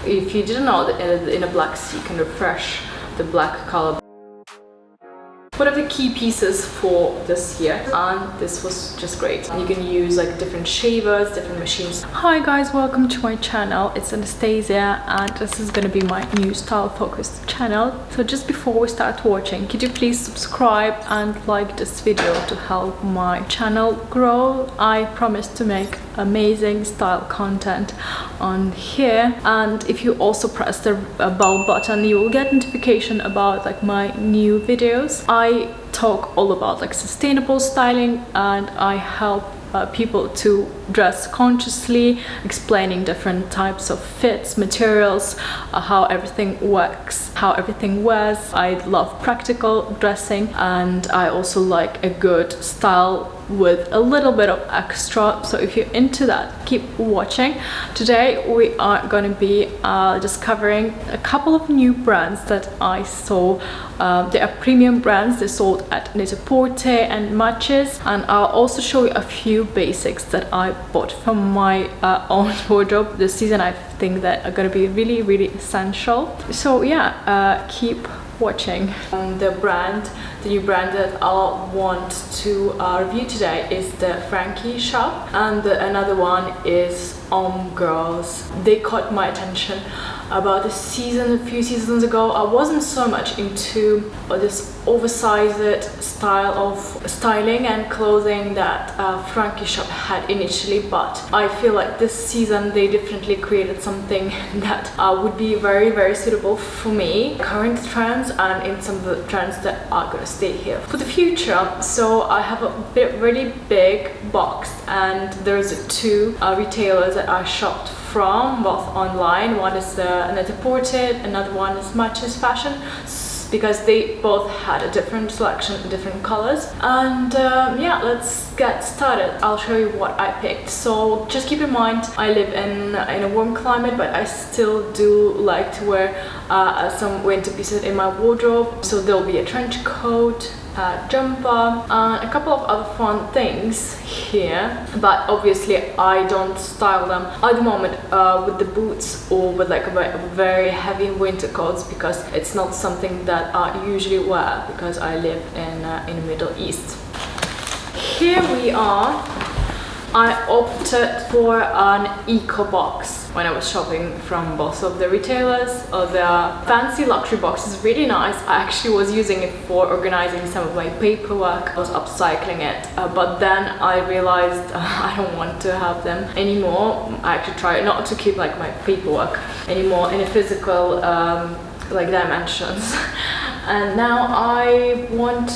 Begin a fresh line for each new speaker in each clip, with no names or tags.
If you didn't know, that in a black sea you can refresh the black color. One of the key pieces for this year, and this was just great. You can use like different shavers, different machines. Hi guys, welcome to my channel. It's Anastasia and this is gonna be my new style focused channel. So just before we start watching, could you please subscribe and like this video to help my channel grow? I promise to make amazing style content on here, and if you also press the bell button, you will get notification about like my new videos. I talk all about like sustainable styling, and I help people to dress consciously, explaining different types of fits, materials, how everything works, how everything wears. I love practical dressing, and I also like a good style with a little bit of extra. So if you're into that, keep watching. Today we are going to be just covering a couple of new brands that I saw. They are premium brands. They're sold at Net-a-Porter and Matches, and I'll also show you a few basics that I bought from my own wardrobe this season. I think that are going to be really essential. So yeah, keep watching. The new brand that I want to review today is the Frankie Shop, and another one is Girls. They caught my attention about a few seasons ago. I wasn't so much into this oversized style of styling and clothing that Frankie Shop had initially, but I feel like this season they definitely created something that would be very suitable for me, current trends, and in some of the trends that are gonna stay here for the future. So I have a really big box, and there's two retailers that I shopped from, both online. One is Net-a-Porter, another one is Matchesfashion, because they both had a different selection, different colors. And yeah, let's get started. I'll show you what I picked. So just keep in mind, I live in a warm climate, but I still do like to wear some winter pieces in my wardrobe. So there'll be a trench coat, jumper, and a couple of other fun things here, but obviously I don't style them at the moment with the boots or with like a very heavy winter coats, because it's not something that I usually wear because I live in the Middle East. Here we are. I opted for an eco box when I was shopping from both of the retailers. The fancy luxury box is really nice. I actually was using it for organizing some of my paperwork. I was upcycling it, but then I realized I don't want to have them anymore. I actually tried not to keep like my paperwork anymore in a physical like dimensions. And now I want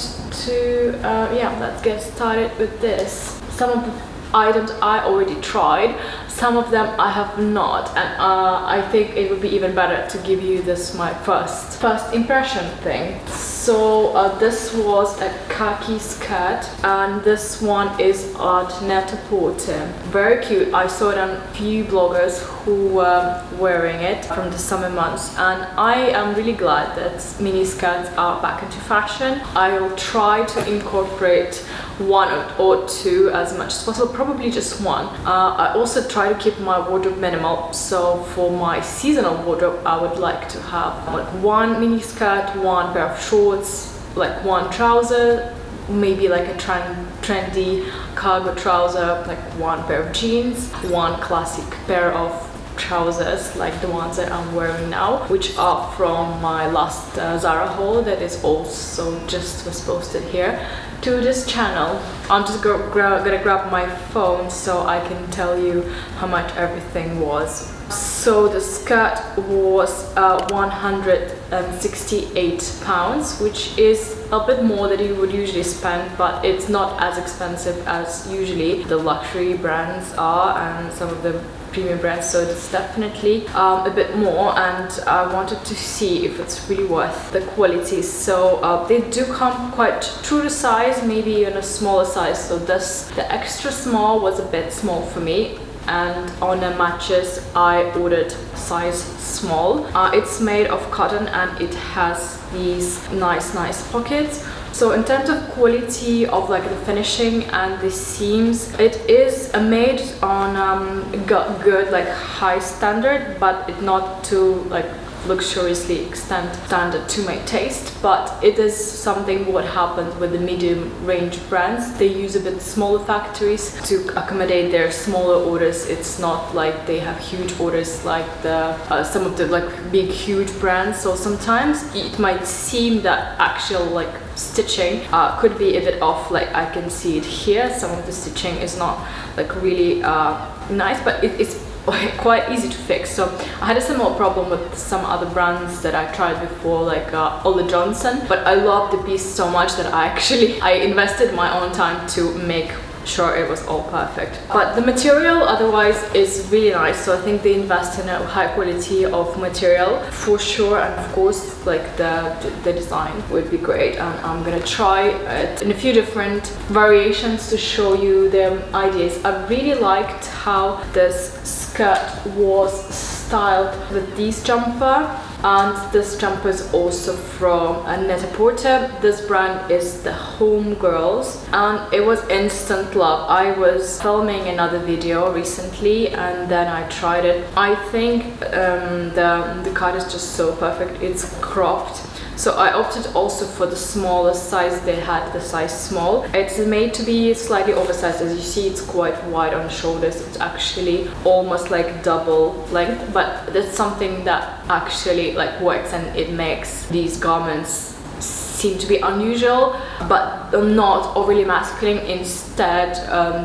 to yeah, let's get started with this. Some of the items I already tried, some of them I have not, and I think it would be even better to give you this my first impression thing. So this was a khaki skirt, and this one is at Net-a-Porter. Very cute. I saw it on a few bloggers who were wearing it from the summer months, and I am really glad that mini skirts are back into fashion. I will try to incorporate one or two as much as possible, probably just one. I also try to keep my wardrobe minimal, so for my seasonal wardrobe I would like to have like one mini skirt, one pair of shorts, like one trouser, maybe like a trendy cargo trouser, like one pair of jeans, one classic pair of trousers like the ones that I'm wearing now, which are from my last Zara haul that is also just was posted here to this channel. I'm just gonna grab my phone so I can tell you how much everything was. So the skirt was £168, which is a bit more than you would usually spend, but it's not as expensive as usually the luxury brands are and some of the premium brands, so it's definitely a bit more, and I wanted to see if it's really worth the quality. So they do come quite true to size, maybe even a smaller size. So the extra small was a bit small for me, and on the Matches I ordered size small. It's made of cotton and it has these nice pockets So in terms of quality of like the finishing and the seams, it is made on good like high standard, but it not too like luxuriously standard to my taste. But it is something what happens with the medium range brands. They use a bit smaller factories to accommodate their smaller orders. It's not like they have huge orders like the some of the like big huge brands. So sometimes it might seem that actual like stitching could be a bit off. Like I can see it here, some of the stitching is not like really nice, but it's quite easy to fix. So I had a similar problem with some other brands that I tried before, like Ole Johnson, but I love the piece so much that I invested my own time to make sure it was all perfect. But the material otherwise is really nice, so I think they invest in a high quality of material for sure, and of course like the design would be great, and I'm gonna try it in a few different variations to show you the ideas. I really liked how this skirt was styled with this jumper, and this jumper is also from Net-a-Porter. This brand is the Homegirls, and it was instant love. I was filming another video recently and then I tried it. I think the cut is just so perfect. It's cropped, so I opted also for the smallest size. They had the size small. It's made to be slightly oversized. As you see, it's quite wide on the shoulders. It's actually almost like double length, but that's something that actually like works, and it makes these garments seem to be unusual but not overly masculine. Instead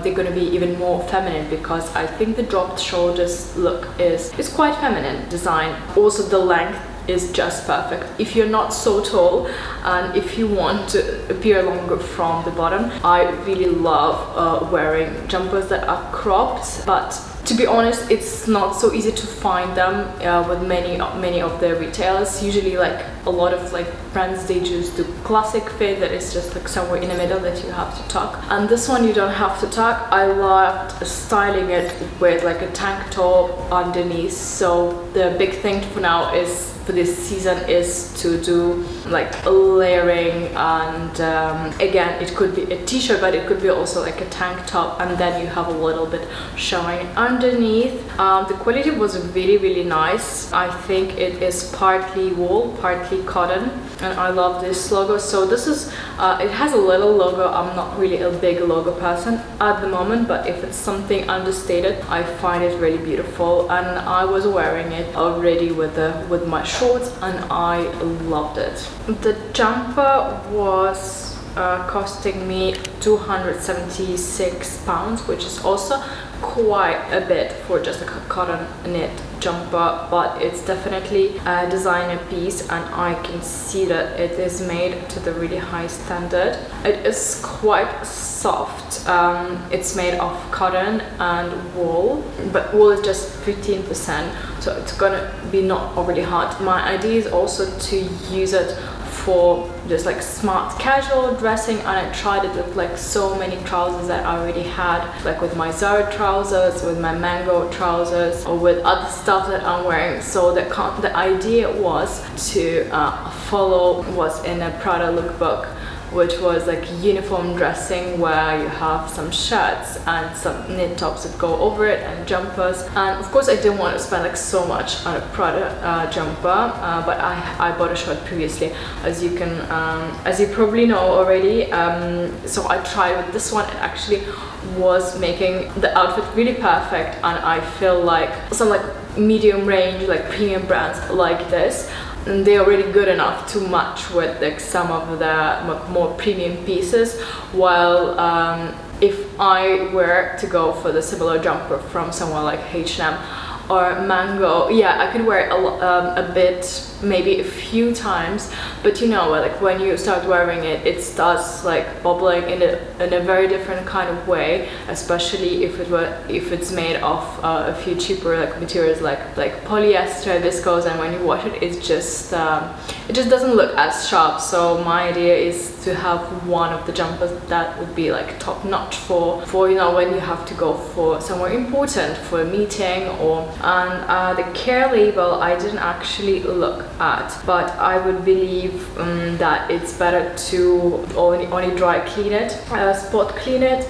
they're going to be even more feminine, because I think the dropped shoulders look is quite feminine design. Also the length is just perfect. If you're not so tall and if you want to appear longer from the bottom, I really love wearing jumpers that are cropped, but to be honest, it's not so easy to find them with many of the retailers. Usually like a lot of like brands, they choose the classic fit that is just like somewhere in the middle that you have to tuck, and this one you don't have to tuck. I loved styling it with like a tank top underneath. So the big thing for now is for this season is to do like a layering, and again it could be a t-shirt, but it could be also like a tank top, and then you have a little bit showing underneath. The quality was really nice. I think it is partly wool, partly cotton, and I love this logo. So this is it has a little logo. I'm not really a big logo person at the moment, but if it's something understated, I find it really beautiful, and I was wearing it already with my shorts and I loved it. The jumper was costing me £276, which is also quite a bit for just a cotton knit jumper, but it's definitely a designer piece, and I can see that it is made to the really high standard. It is quite soft. It's made of cotton and wool, but wool is just 15%, so it's gonna be not overly hard. My idea is also to use it for just like smart casual dressing, and I tried it with like so many trousers that I already had, like with my Zara trousers, with my Mango trousers, or with other stuff that I'm wearing. So the idea was to follow what's in a Prada lookbook, which was like uniform dressing, where you have some shirts and some knit tops that go over it and jumpers. And of course I didn't want to spend like so much on a Prada jumper, but I bought a shirt previously, as you can as you probably know already. So I tried with this one. It actually was making the outfit really perfect, and I feel like some like medium range like premium brands like this, and they're already good enough to match with like some of the more premium pieces. While if I were to go for the similar jumper from somewhere like H&M or Mango, yeah, I could wear it a bit, maybe a few times, but you know, like when you start wearing it, it starts like bubbling in a very different kind of way, especially if it's made of a few cheaper like materials like polyester, viscose, and when you wash it, it just doesn't look as sharp. So my idea is to have one of the jumpers that would be like top notch for you know, when you have to go for somewhere important, for a meeting. Or and the care label I didn't actually look at, but I would believe that it's better to only dry clean it, spot clean it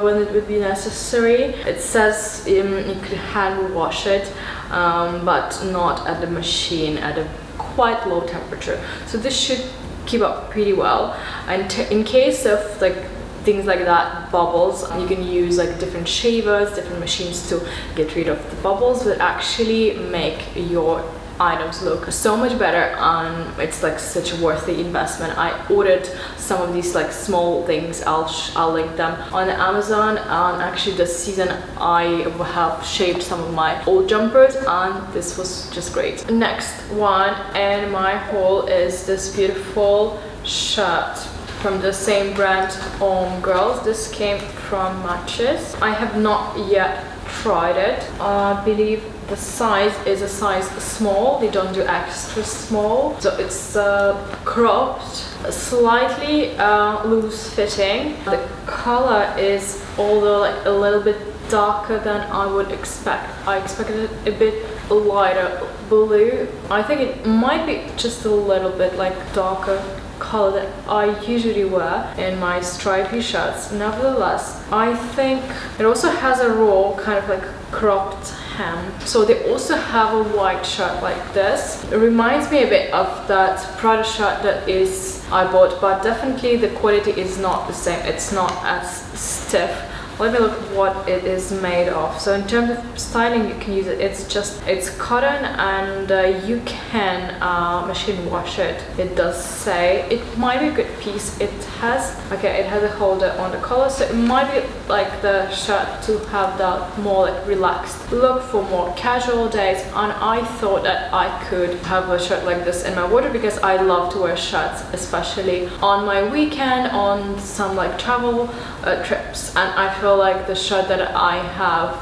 when it would be necessary. It says you could hand wash it, but not at the machine at a quite low temperature, so this should keep up pretty well. And in case of like things like that, bubbles, you can use like different shavers, different machines to get rid of the bubbles, but actually make your items look so much better, and it's like such a worthy investment. I ordered some of these like small things, I'll link them on Amazon, and actually this season I have shaved some of my old jumpers, and this was just great. Next one in my haul is this beautiful shirt from the same brand, Girls. This came from Matches. I have not yet tried it. I believe the size is a size small. They don't do extra small, so it's cropped, slightly loose fitting. The color is, although like a little bit darker than I would expect. I expected it a bit lighter blue. I think it might be just a little bit like darker color that I usually wear in my stripy shirts. Nevertheless, I think it also has a raw kind of like cropped hem. So they also have a white shirt like this. It reminds me a bit of that Prada shirt that I bought, but definitely the quality is not the same. It's not as stiff. Let me look what it is made of. So in terms of styling, you can use it. It's cotton, and you can machine wash it. It does say it might be a good piece. It has a holder on the collar, so it might be like the shirt to have that more like relaxed look for more casual days. And I thought that I could have a shirt like this in my wardrobe, because I love to wear shirts, especially on my weekend, on some like travel trips. And I feel like the shirt that I have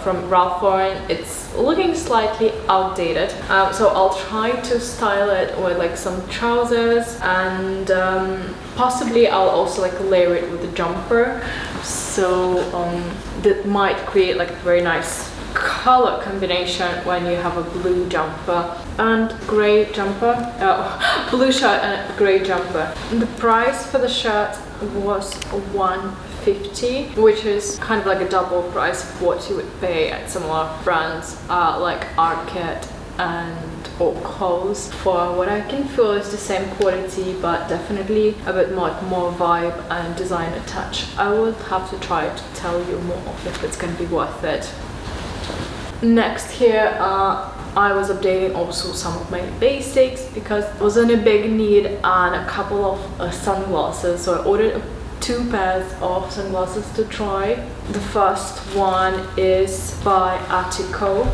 from Ralph Lauren, it's looking slightly outdated, so I'll try to style it with like some trousers, and possibly I'll also like layer it with a jumper, so that might create like a very nice color combination when you have a blue jumper and gray jumper, blue shirt and gray jumper. The price for the shirt was $150, which is kind of like a double price of what you would pay at similar brands like Arcade or Kohl's, for what I can feel is the same quality, but definitely a bit more vibe and design attached. I will have to try to tell you more if it's going to be worth it. Next here, I was updating also some of my basics, because I was in a big need and a couple of sunglasses, so I ordered 2 pairs of sunglasses to try. The first one is by Attico.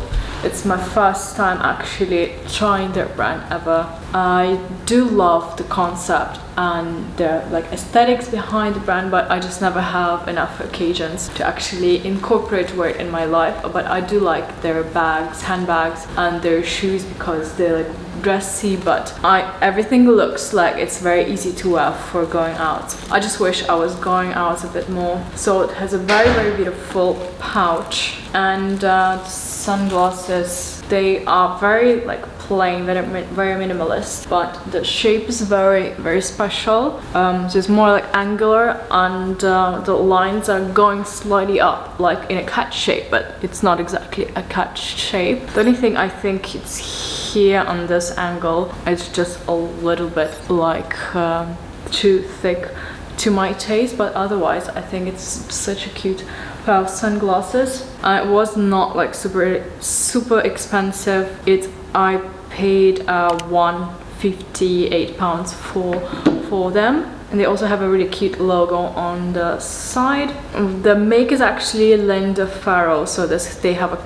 It's my first time actually trying their brand ever. I do love the concept and the like aesthetics behind the brand, but I just never have enough occasions to actually incorporate wear it in my life. But I do like their bags, handbags, and their shoes, because they're like dressy, but everything looks like it's very easy to wear for going out. I just wish I was going out a bit more. So it has a very beautiful pouch, and the sunglasses, they are very like plain, very minimalist, but the shape is very special. So it's more like angular, and the lines are going slightly up like in a cat shape, but it's not exactly a cat shape. The only thing I think it's here on this angle, it's just a little bit like too thick to my taste, but otherwise I think it's such a cute pair of sunglasses. It was not like super expensive. I paid £158 for them, and they also have a really cute logo on the side. The make is actually Linda Farrow, so they have a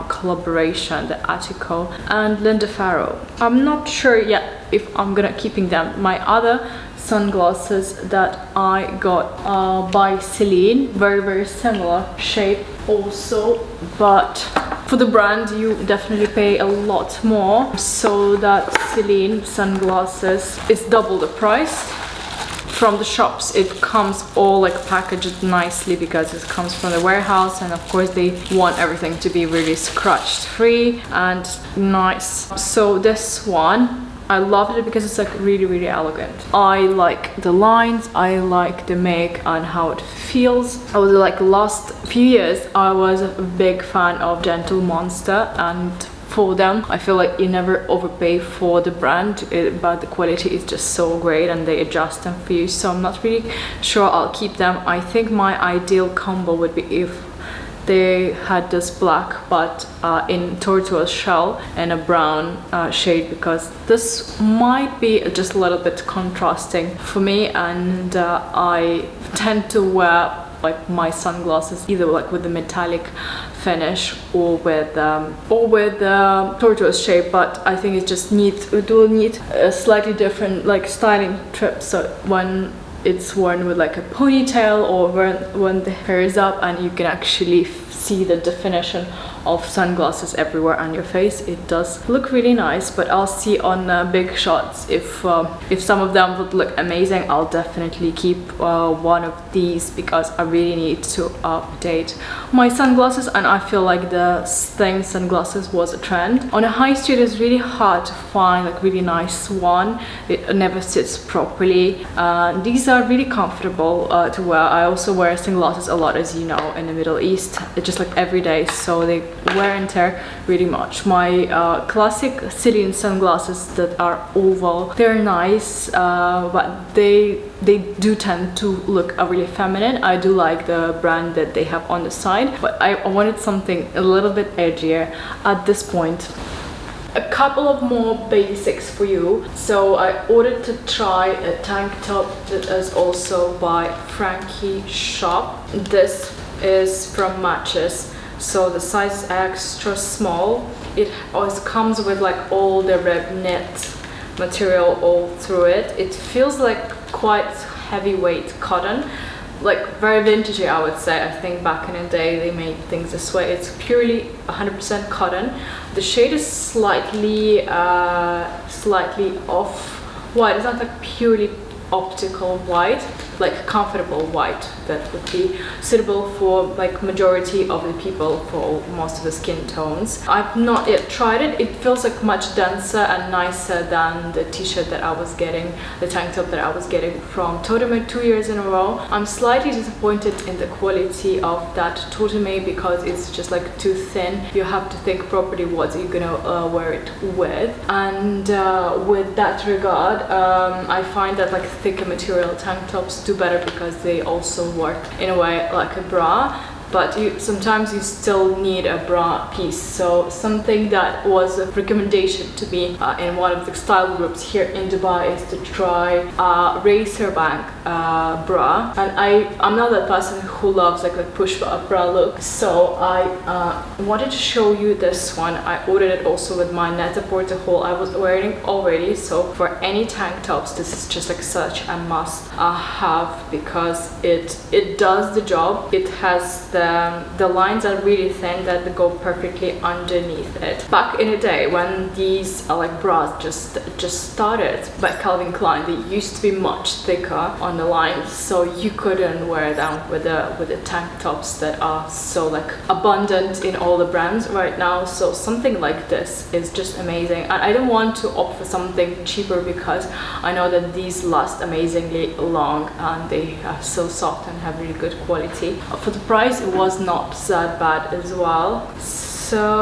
collaboration, the Attico and Linda Farrow. I'm not sure yet if I'm gonna keeping them. My other sunglasses that I got by Celine, very similar shape also, but for the brand you definitely pay a lot more, so that Celine sunglasses is double the price from the shops. It comes all like packaged nicely because it comes from the warehouse, and of course they want everything to be really scratch free and nice. So this one, I loved it because it's like really elegant. I like the lines, I like the make and how it feels. I was like last few years I was a big fan of Gentle Monster, and for them I feel like you never overpay for the brand, but the quality is just so great and they adjust them for you, so I'm not really sure I'll keep them. I think my ideal combo would be if they had this black but in tortoise shell and a brown shade, because this might be just a little bit contrasting for me, and I tend to wear like my sunglasses either like with the metallic finish or with tortoise shape, but I think it will need a slightly different like styling trip. So when it's worn with like a ponytail or when the hair is up and you can actually see the definition of sunglasses everywhere on your face, it does look really nice. But I'll see on big shots if some of them would look amazing. I'll definitely keep one of these because I really need to update my sunglasses, and I feel like the sling sunglasses was a trend. On a high street it's really hard to find like really nice one. It never sits properly. These are really comfortable to wear. I also wear sunglasses a lot, as you know, in the Middle East. It's just like every day, so they wear and tear really much. My classic Celine sunglasses that are oval, they're nice, but they do tend to look really feminine. I do like the brand that they have on the side, but I wanted something a little bit edgier at this point. A couple of more basics for you. So I ordered to try a tank top that is also by Frankie Shop. This is from Matches, so the size is extra small. It always comes with like all the rib knit material all through it. It feels like quite heavyweight cotton, like very vintagey, I would say. I think back in the day they made things this way. It's purely 100% cotton. The shade is slightly off white. It's not like purely optical white, like comfortable white that would be suitable for like majority of the people, for most of the skin tones. I've not yet tried it. It feels like much denser and nicer than the t-shirt that I was getting, the tank top that I was getting from Toteme 2 years in a row. I'm slightly disappointed in the quality of that Toteme because it's just like too thin. You have to think properly what you're gonna wear it with, and with that regard, I find that like thicker material tank tops do better because they also work in a way like a bra, but sometimes you still need a bra piece. So something that was a recommendation to me in one of the style groups here in Dubai is to try a racer bank bra, and I'm not that person who loves like the push up bra look, so I wanted to show you this one. I ordered it also with my Net-a-Porter haul I was wearing already, so for any tank tops this is just like such a must have because it does the job. It has the lines are really thin that go perfectly underneath it. Back in the day when these like bras just started by Calvin Klein, they used to be much thicker on the lines, so you couldn't wear them with the tank tops that are so like abundant in all the brands right now. So something like this is just amazing, and I don't want to opt for something cheaper because I know that these last amazingly long and they are so soft and have really good quality. For the price it was not that bad as well. So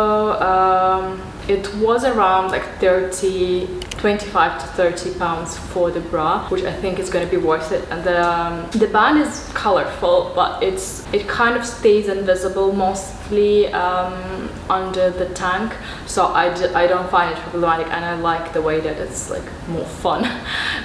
it was around like 25 to 30 pounds for the bra, which I think is going to be worth it. And the band is colorful, but it kind of stays invisible mostly under the tank, so I don't find it problematic, and I like the way that it's like more fun.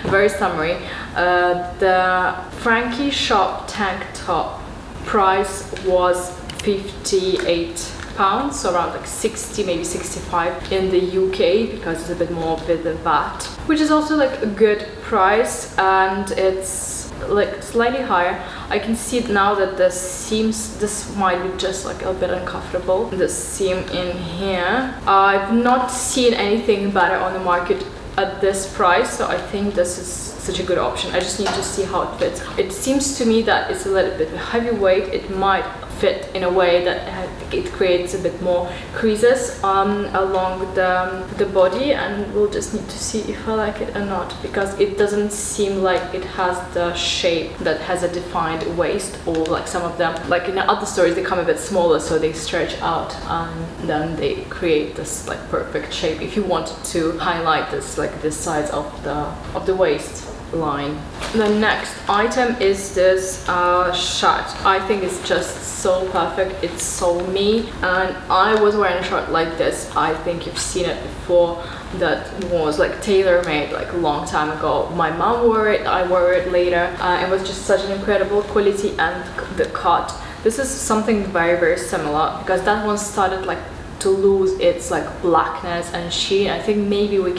Very summery. The Frankie Shop tank top price was 58 pounds, so around like 60, maybe 65 in the UK, because it's a bit more with the VAT, which is also like a good price, and it's like slightly higher. I can see now that the seams, this might be just like a bit uncomfortable, the seam in here. I've not seen anything better on the market at this price, so I think this is such a good option. I just need to see how it fits. It seems to me that it's a little bit heavyweight. It might fit in a way that it creates a bit more creases along the body, and we'll just need to see if I like it or not, because it doesn't seem like it has the shape that has a defined waist, or like some of them, like in the other stories, they come a bit smaller, so they stretch out and then they create this like perfect shape if you wanted to highlight this, like this size of the waist line. The next item is this shirt. I think it's just so perfect. It's so me, and I was wearing a shirt like this. I think you've seen it before. That was like tailor-made like a long time ago. My mom wore it, I wore it later. It was just such an incredible quality, and the cut. This is something very, very similar, because that one started like to lose its like blackness and sheen. I think maybe I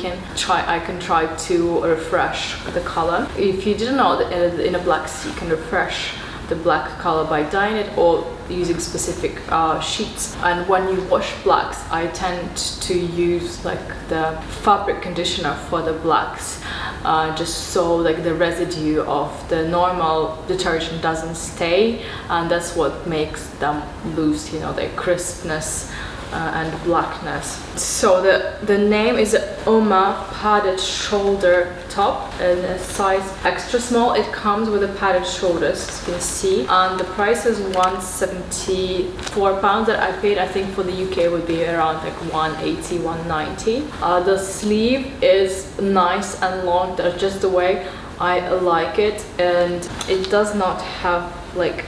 can try to refresh the color. If you didn't know that in a black you can refresh the black color by dyeing it or using specific sheets. And when you wash blacks, I tend to use like the fabric conditioner for the blacks, just so like the residue of the normal detergent doesn't stay, and that's what makes them lose, you know, their crispness and blackness. So the name is Oma padded shoulder top in a size extra small. It comes with a padded shoulders, as you can see, and the price is £174 that I paid. I think for the UK would be around like 180, 190. The sleeve is nice and long, that's just the way I like it, and it does not have like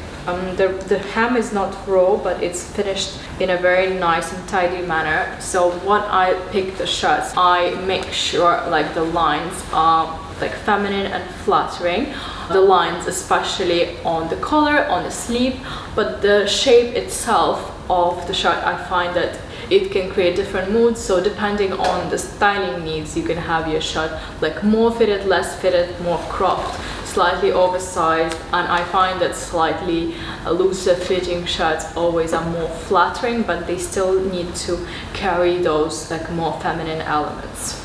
the hem is not raw, but it's finished in a very nice and tidy manner. So when I pick the shirts, I make sure like the lines are like feminine and flattering. The lines, especially on the collar, on the sleeve, but the shape itself of the shirt, I find that it can create different moods. So depending on the styling needs, you can have your shirt like more fitted, less fitted, more cropped, slightly oversized, and I find that slightly looser fitting shirts always are more flattering, but they still need to carry those like more feminine elements.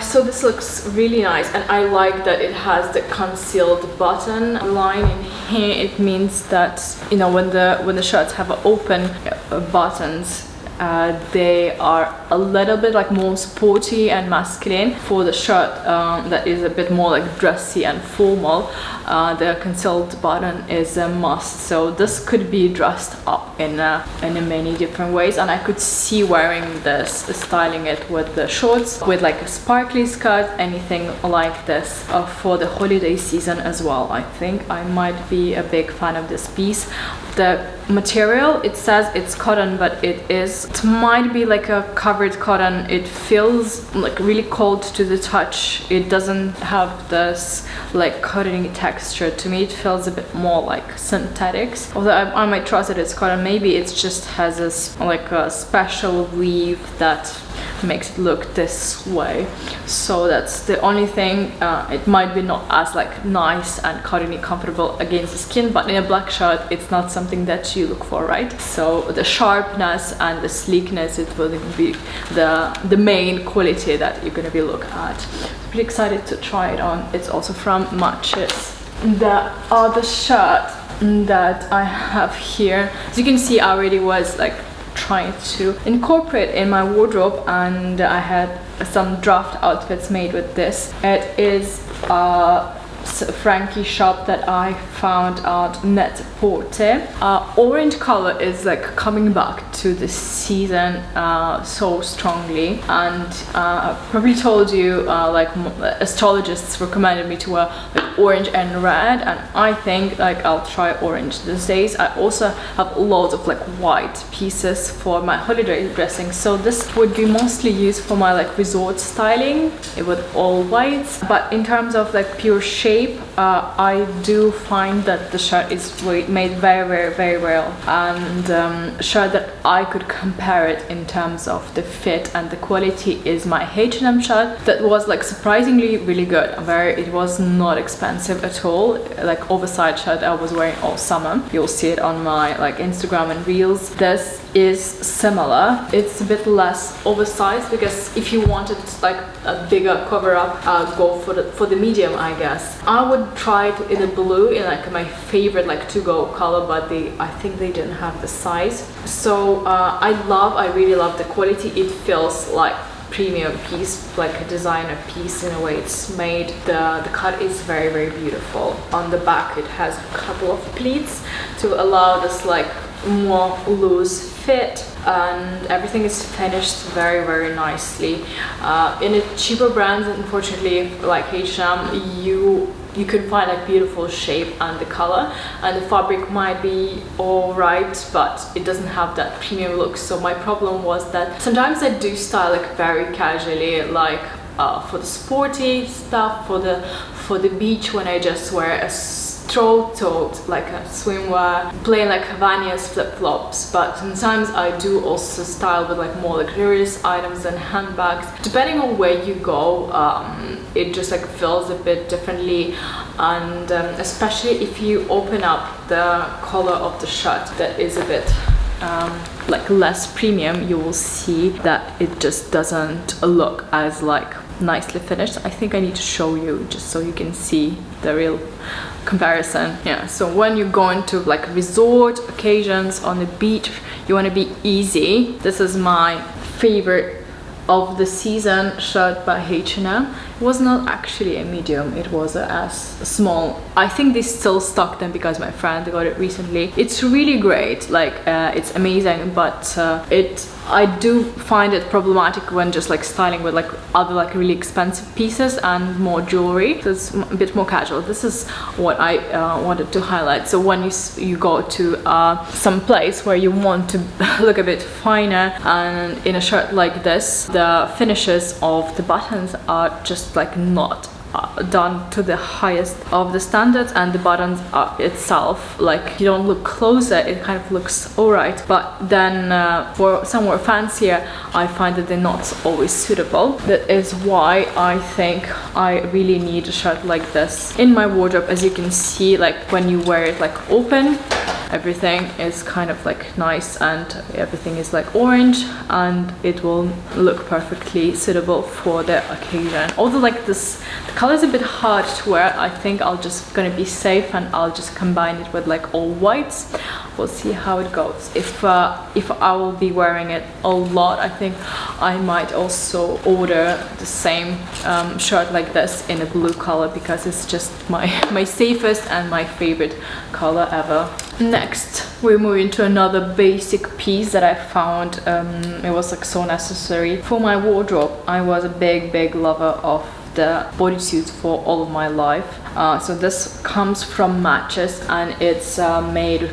So this looks really nice, and I like that it has the concealed button line in here. It means that, you know, when the shirts have open buttons, they are a little bit like more sporty and masculine. For the shirt that is a bit more like dressy and formal, the concealed button is a must. So this could be dressed up in many different ways, and I could see wearing this, styling it with the shorts, with like a sparkly skirt, anything like this for the holiday season as well. I think I might be a big fan of this piece. The material, it says it's cotton, but it might be like a covered cotton. It feels like really cold to the touch. It doesn't have this like cottony texture. To me it feels a bit more like synthetics, although I might trust that it's cotton. Maybe it just has this like a special weave that makes it look this way. So that's the only thing. It might be not as like nice and cottony comfortable against the skin, but in a black shirt it's not something that you look for, right? So the sharpness and the sleekness, it will be the main quality that you're gonna be looking at. I'm pretty excited to try it on. It's also from Matches. The other shirt that I have here, as you can see, I already was like trying to incorporate in my wardrobe, and I had some draft outfits made with this. It is Frankie Shop that I found at Net-a-Porter. Orange color is like coming back to the season so strongly, and I probably told you like astrologists recommended me to wear like orange and red, and I think like I'll try orange these days. I also have loads of like white pieces for my holiday dressing, so this would be mostly used for my like resort styling with all whites. But in terms of like pure shape, I do find that the shirt is made very well, and a shirt that I could compare it in terms of the fit and the quality is my H&M shirt that was like surprisingly really good. It was not expensive at all, like oversized shirt I was wearing all summer. You'll see it on my like Instagram and reels. This is similar. It's a bit less oversized because if you wanted like a bigger cover up, go for the medium, I guess. I would try it in a blue, in like my favorite like to-go color, but I think they didn't have the size. So I really love the quality. It feels like premium piece, like a designer piece in a way it's made. The cut is very, very beautiful. On the back it has a couple of pleats to allow this like more loose fit, and everything is finished very, very nicely. In a cheaper brands, unfortunately, like H&M, you can find like beautiful shape and the color, and the fabric might be all right, but it doesn't have that premium look. So my problem was that sometimes I do style like very casually, like for the sporty stuff, for the beach, when I just wear a stroll-toed like a swimwear, plain like Havanias flip-flops. But sometimes I do also style with like more luxurious items and handbags. Depending on where you go, it just like feels a bit differently, and especially if you open up the collar of the shirt that is a bit like less premium, you will see that it just doesn't look as like nicely finished. I think I need to show you just so you can see the real comparison. Yeah, so when you go into like resort occasions on the beach, you want to be easy. This is my favorite of the season shirt by H&M. It was not actually a medium, it was a small. I think they still stock them because my friend got it recently. It's really great, like it's amazing, but I do find it problematic when just like styling with like other like really expensive pieces and more jewelry. So it's a bit more casual. This is what I wanted to highlight. So when you go to some place where you want to look a bit finer, and in a shirt like this, the finishes of the buttons are just like not done to the highest of the standards, and the buttons itself, like you don't look closer, it kind of looks alright, but then for somewhere fancier I find that they're not always suitable. That is why I think I really need a shirt like this in my wardrobe. As you can see, like when you wear it like open, everything is kind of like nice and everything is like orange, and it will look perfectly suitable for the occasion. Although like this, the color is a bit hard to wear, I think I'll just gonna be safe and I'll just combine it with like all whites. We'll see how it goes. If I will be wearing it a lot, I think I might also order the same shirt like this in a blue color, because it's just my safest and my favorite color ever. Next, we're moving to another basic piece that I found. It was like so necessary for my wardrobe. I was a big lover of the bodysuits for all of my life. So this comes from Matches, and it's made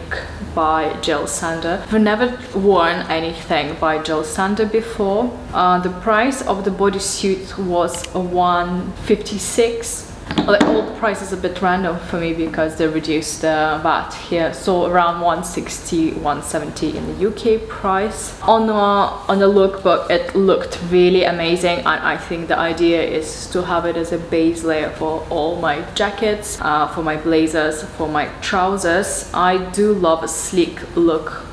by Jil Sander. I've never worn anything by Jil Sander before. The price of the bodysuit was $156. Like, all the prices a bit random for me because they reduced the VAT here, so around 160, 170 in the UK price. On the lookbook, it looked really amazing, and I think the idea is to have it as a base layer for all my jackets, for my blazers, for my trousers. I do love a sleek look,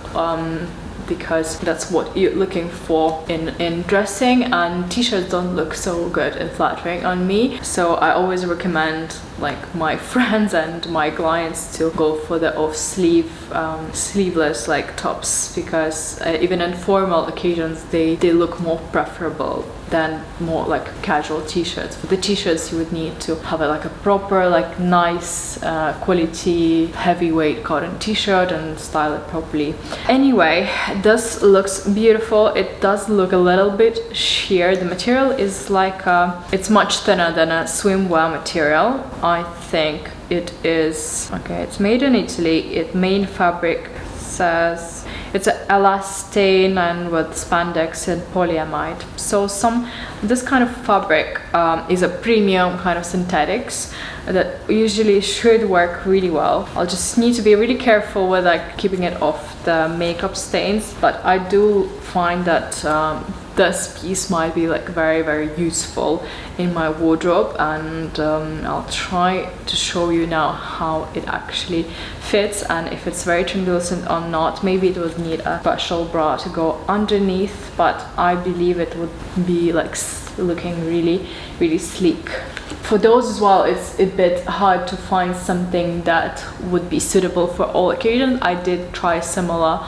because that's what you're looking for in dressing, and t-shirts don't look so good and flattering on me. So I always recommend like my friends and my clients to go for the off-sleeve sleeveless like tops, because even in formal occasions they look more preferable than more like casual t-shirts. For the t-shirts you would need to have like a proper like nice quality heavyweight cotton t-shirt and style it properly. Anyway, this looks beautiful. It does look a little bit sheer. The material is like it's much thinner than a swimwear material. I think it is okay. It's made in Italy. Its main fabric says it's an elastane and with spandex and polyamide. So this kind of fabric is a premium kind of synthetics that usually should work really well. I'll just need to be really careful with like keeping it off the makeup stains, but I do find that this piece might be like very useful in my wardrobe, and I'll try to show you now how it actually fits and if it's very translucent or not. Maybe it would need a special bra to go underneath, but I believe it would be like looking really sleek. For those as well, it's a bit hard to find something that would be suitable for all occasions. I did try similar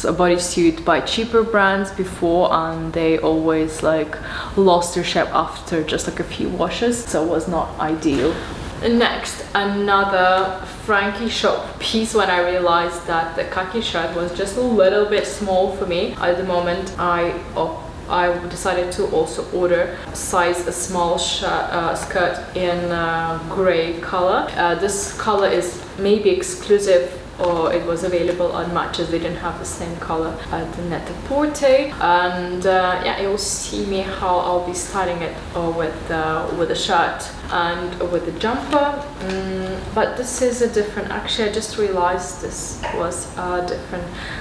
bodysuit by cheaper brands before, and they always like lost their shape after just like a few washes, so it was not ideal. Next, another Frankie Shop piece, when I realized that the khaki shirt was just a little bit small for me. At the moment, I decided to also order a small skirt in gray color. This color is maybe exclusive, or it was available on Matches. They didn't have the same color at the Net-a-Porter, and yeah, you'll see me how I'll be styling it with the shirt and with the jumper. But this is a different, actually I just realized this was a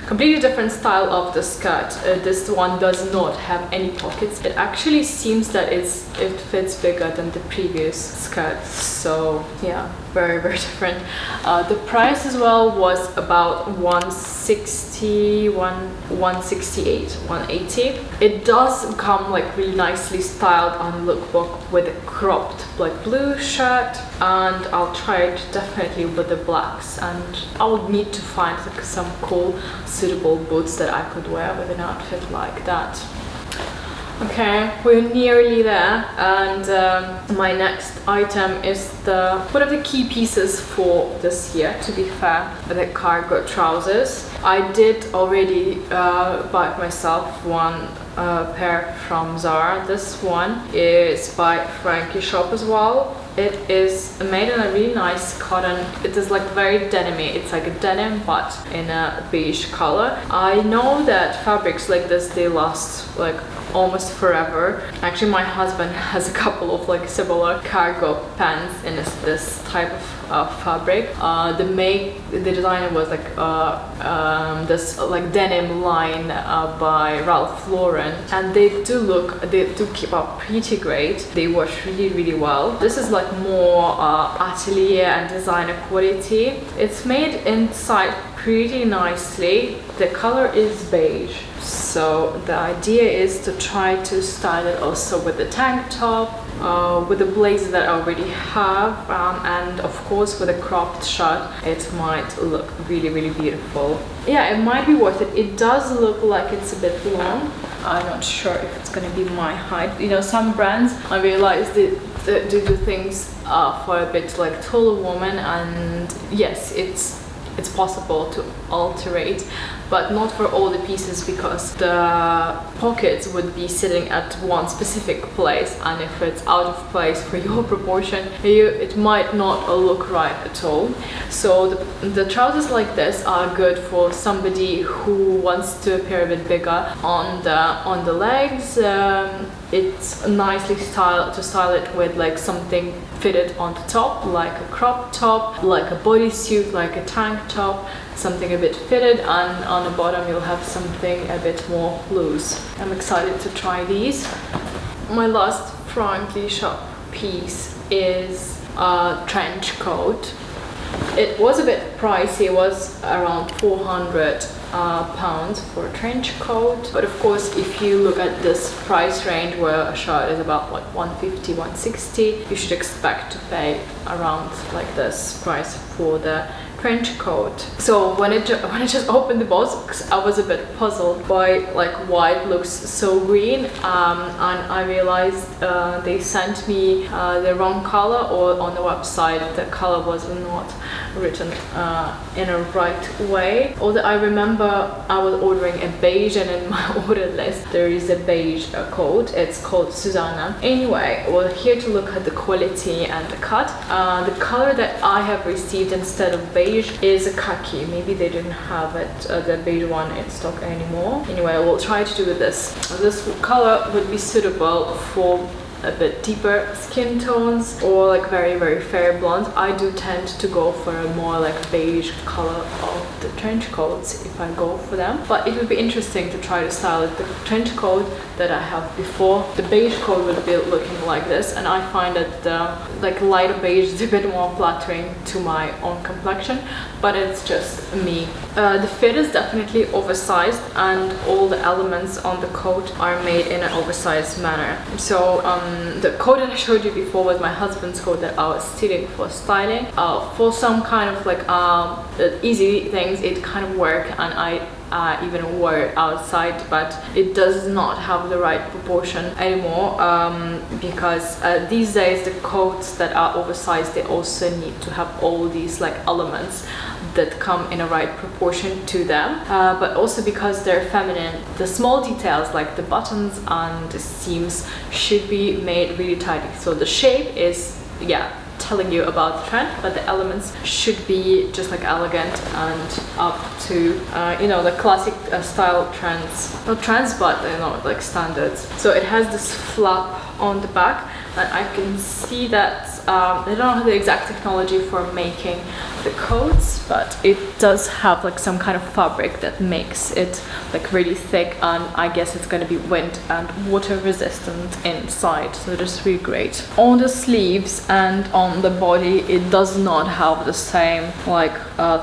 completely different style of the skirt. This one does not have any pockets. It actually seems that it fits bigger than the previous skirt, so yeah, very different. The price as well was about 160, 168, 180. It does come like really nicely styled on lookbook with a cropped like blue shirt, and I'll try it definitely with the blacks, and I would need to find like some cool suitable boots that I could wear with an outfit like that. Okay, we're nearly there, and my next item is one of the key pieces for this year, to be fair, the cargo trousers. I did already buy myself one pair from Zara. This one is by Frankie Shop as well. It is made in a really nice cotton. It is like very denim-y. It's like a denim but in a beige color. I know that fabrics like this, they last like almost forever. Actually, my husband has a couple of like similar cargo pants in this type of fabric. The designer was like this like denim line by Ralph Lauren, and they do keep up pretty great. They wash really well. This is like more atelier and designer quality. It's made inside pretty nicely. The color is beige, so the idea is to try to style it also with the tank top, with the blazer that I already have, and of course with a cropped shirt. It might look really beautiful. Yeah, it might be worth it. It does look like it's a bit long. I'm not sure if it's gonna be my height. You know, some brands, I realize they do things for a bit like taller woman, and yes, it's possible to alterate, but not for all the pieces, because the pockets would be sitting at one specific place, and if it's out of place for your proportion, it might not look right at all. So the trousers like this are good for somebody who wants to appear a bit bigger on the legs. It's nicely styled to style it with like something fitted on the top, like a crop top, like a bodysuit, like a tank top, something a bit fitted, and on the bottom you'll have something a bit more loose. I'm excited to try these. My last Frankie Shop piece is a trench coat. It was a bit pricey. It was around 400 pounds for a trench coat, but of course if you look at this price range where a shirt is about like 150, 160, you should expect to pay around like this price for the trench coat. So when I just opened the box, I was a bit puzzled by like why it looks so green, and I realized they sent me the wrong color, or on the website the color was not written in a right way. Although I remember I was ordering a beige, and in my order list there is a beige coat. It's called Susanna. Anyway, we're here to look at the quality and the cut. The color that I have received instead of beige is a khaki. Maybe they didn't have it, the beige one, in stock anymore. Anyway, we'll try to do this. This color would be suitable for a bit deeper skin tones or like very fair blonde, I do tend to go for a more like beige color of the trench coats if I go for them. But it would be interesting to try to style it. The trench coat that I have before, the beige coat would be looking like this, and I find that the like lighter beige is a bit more flattering to my own complexion, but it's just me. The fit is definitely oversized, and all the elements on the coat are made in an oversized manner. So the coat that I showed you before was my husband's coat that I was stealing for styling. For some kind of like easy things, it kind of work, and I even wore it outside, but it does not have the right proportion anymore, because these days the coats that are oversized, they also need to have all these like elements that come in a right proportion to them, but also because they're feminine, the small details like the buttons and the seams should be made really tidy. So the shape is, yeah, telling you about the trend, but the elements should be just like elegant and up to you know, the classic style trends, not trends, but you know, like standards. So it has this flap on the back, and I can see that I don't know the exact technology for making the coats, but it does have like some kind of fabric that makes it like really thick, and I guess it's going to be wind and water resistant inside, so that's really great. On the sleeves and on the body, it does not have the same like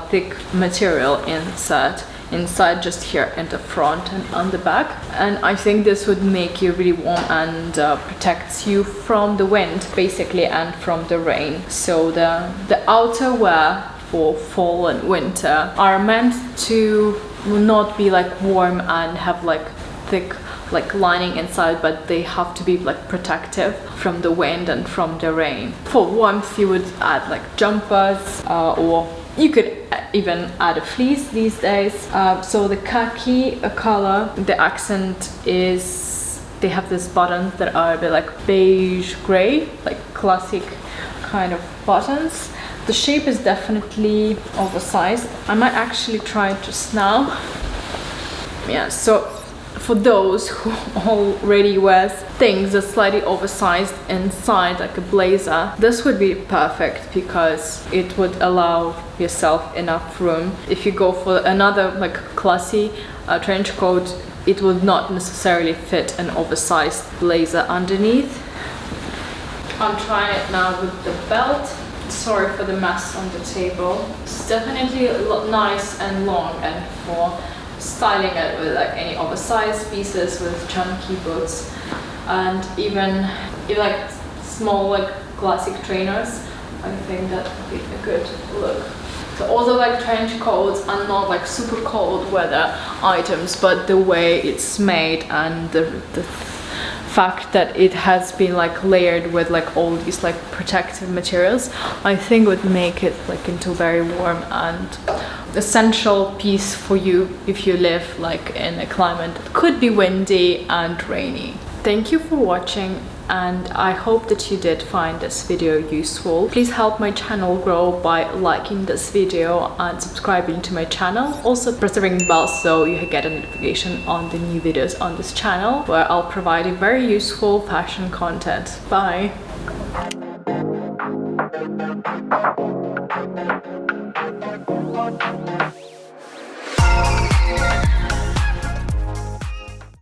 thick material inside just here in the front and on the back, and I think this would make you really warm and protects you from the wind basically and from the rain. So the outerwear for fall and winter are meant to not be like warm and have like thick like lining inside, but they have to be like protective from the wind and from the rain. For warmth, you would add like jumpers, or you could even add a fleece these days. So the khaki color, the accent is, they have these buttons that are a bit like beige gray, like classic kind of buttons. The shape is definitely oversized. I might actually try it just now. Yeah, so for those who already wears things that's slightly oversized inside, like a blazer, this would be perfect because it would allow yourself enough room. If you go for another like classy trench coat, it would not necessarily fit an oversized blazer underneath. I'm trying it now with the belt. Sorry for the mess on the table. It's definitely nice and long, and for styling it with like any oversized pieces with chunky boots, and even like small like classic trainers, I think that would be a good look. So all the like trench coats are not like super cold weather items, but the way it's made and the fact that it has been like layered with like all these like protective materials, I think would make it like into a very warm and essential piece for you if you live like in a climate that could be windy and rainy. Thank you for watching, and I hope that you did find this video useful. Please help my channel grow by liking this video and subscribing to my channel. Also press the ring bell so you get a notification on the new videos on this channel, where I'll provide you very useful fashion content. Bye!